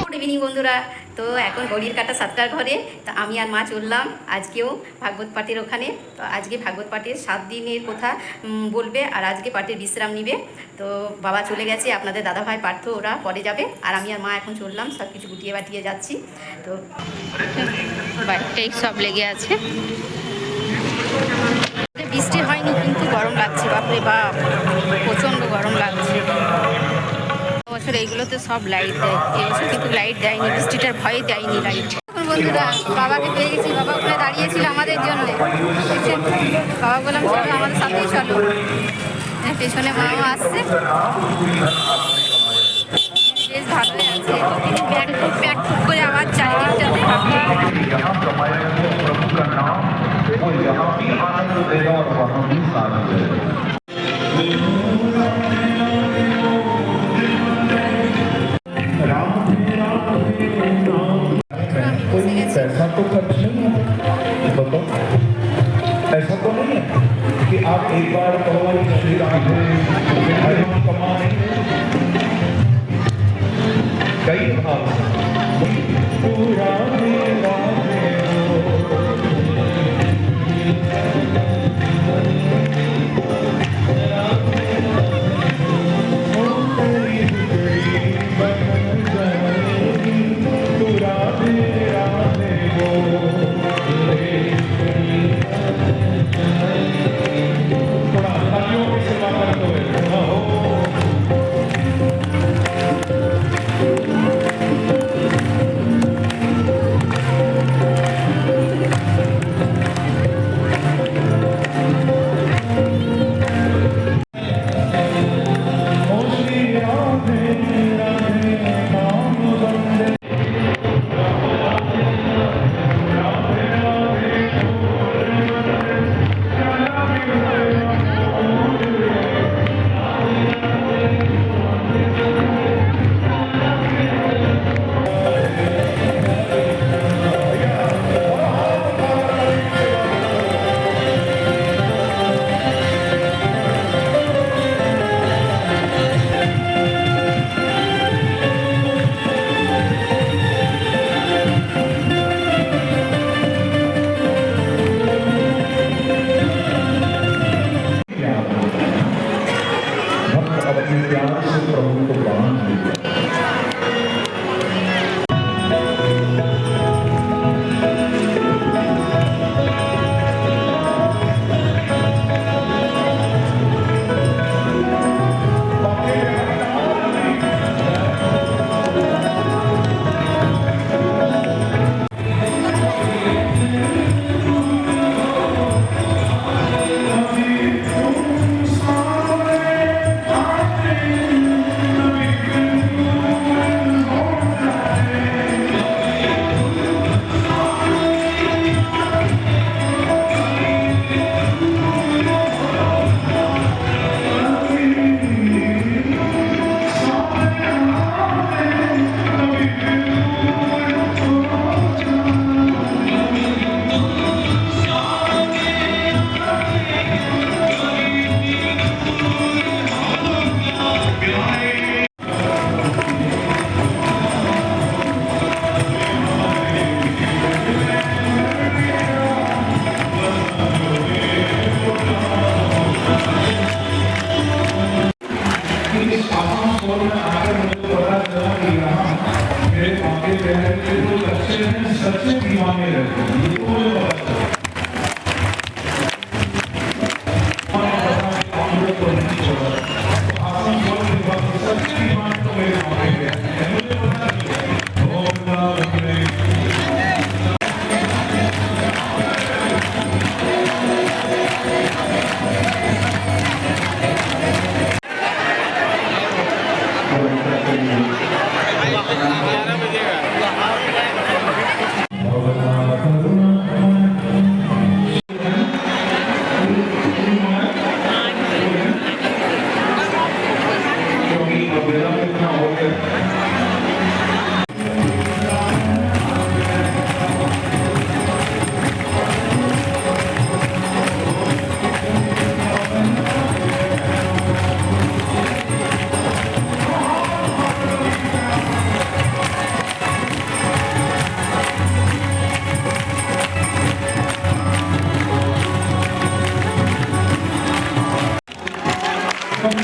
Good evening বন্ধুরা। তো এখন ঘড়ির কাটা 7টার ঘরে। তো আমি আর মা চললাম আজকেও ভাগবত পাঠের ওখানে। তো আজকে ভাগবত পাঠের 7 দিনের কথা বলবে, আর আজকে পাঠের বিশ্রাম নিবে। তো বাবা চলে গেছে, আপনাদের দাদাভাই পার্থ ওরা পরে যাবে, আর আমি আর মা এখন চললাম, সব কিছু গুটিয়ে বাটিয়ে যাচ্ছি। তো বাইকটাই সব লেগে আছে। বৃষ্টি হয়নি কিন্তু গরম লাগছে, বাপরে বাপ প্রচণ্ড গরম লাগছে। বছর এইগুলোতে সব লাইট দেয়, এবছর কিন্তু লাইট দেয়নি, বৃষ্টিটার ভয়ে দেয়নি লাইট। বন্ধুরা বাবাকে পেয়ে গেছি, বাবা ওখানে দাঁড়িয়েছিল আমাদের জন্য। বাবা বললাম চলো আমাদের সাথেই চলো, পেছনে মাও আসছে, বেশ ভালোই আছে। ব্যাগ প্যাক করে আবার চারিদিকটাতে पैसा तो खर्च नहीं है, बताओ ऐसा तो नहीं है कि आप एक बार कहो श्री राधे हरे कमा नहीं कई भाव पूरा सच्चे दीवाने रहते हैं, ये तो मुझे पता चला। सच्चे दीवाने तो मेरे मांगे गए, मुझे पता चला। রাধে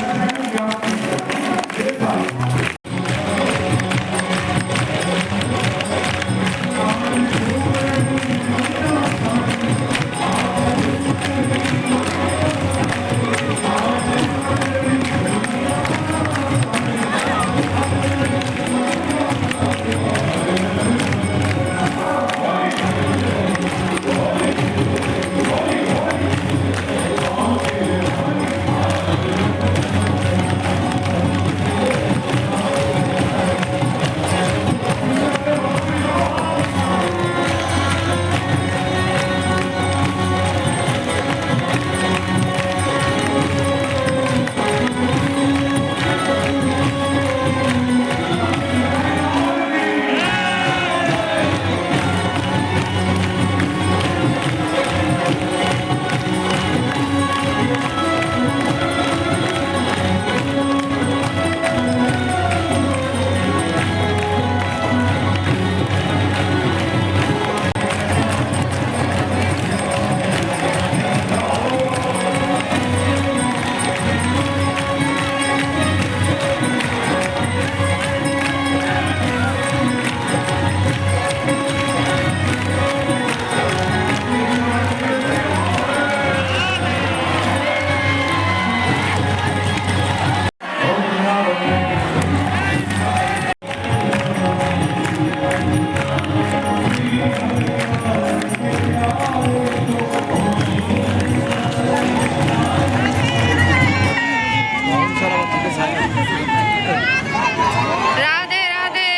রাধে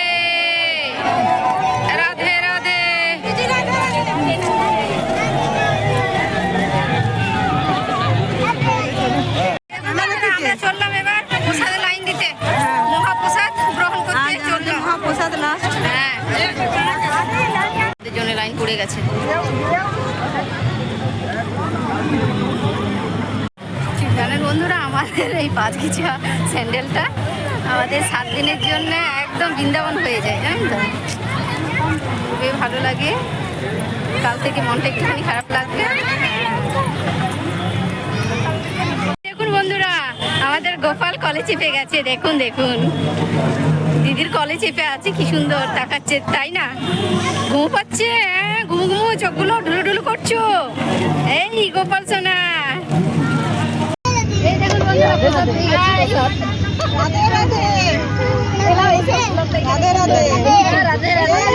রাধে রাধে। আমরা চললাম এবার প্রসাদের লাইন দিতে, মহাপ্রসাদ গ্রহণ করতে চললাম। মহাপ্রসাদ লাস্ট। হ্যাঁ, ওদের জন্য লাইন পড়ে গেছে। জানেন বন্ধুরা, আমাদের এই 5 গিছা স্যান্ডেলটা আমাদের 7 দিনের জন্য একদম বৃন্দাবন হয়ে যায়, জানেন তো। খুবই ভালো লাগে। কাল থেকে মনটা একটুখানি খারাপ লাগবে। দেখুন বন্ধুরা, আমাদের গোপাল কলে চেপে গেছে। দেখুন দেখুন, দিদির কলে চেপে আছে, কি সুন্দর তাকাচ্ছে, তাই না? ঘুমো পাচ্ছে, ঘুমু ঘুমু চোখগুলো ঢুলু ঢুলু করছো। এই গোপাল সোনা, এই দেখুন বন্ধুরা, প্রসাদ পেয়ে গেছি, প্রসাদ। রাধে রাধে রাধে রাধে রাধে রাধে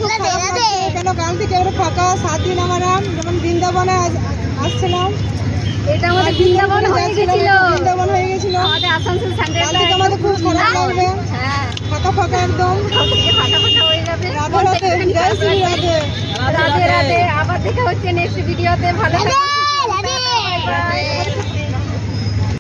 রাধে রাধে কেন কাল থেকে আমরা ফাঁকা 7 দিন আমরা যেমন বৃন্দাবনে আসছিলাম। এটা আমাদের বৃন্দাবন হয়ে গেছিল, বৃন্দাবন হয়ে গেছিল। আমাদের আসানসোল কাল স্যান্ডেলটা থেকে আমাদের খুব খারাপ লাগবে, হ্যাঁ ফাঁকা ফাঁকা একদম। ফাটা ফাটা হয়ে যাবে। রাধে রাধে, জয় শ্রী রাধে রাধে রাধে। আবার দেখা হচ্ছে নেক্সট ভিডিওতে। ভালো থাকবেন। রাধে। বাই।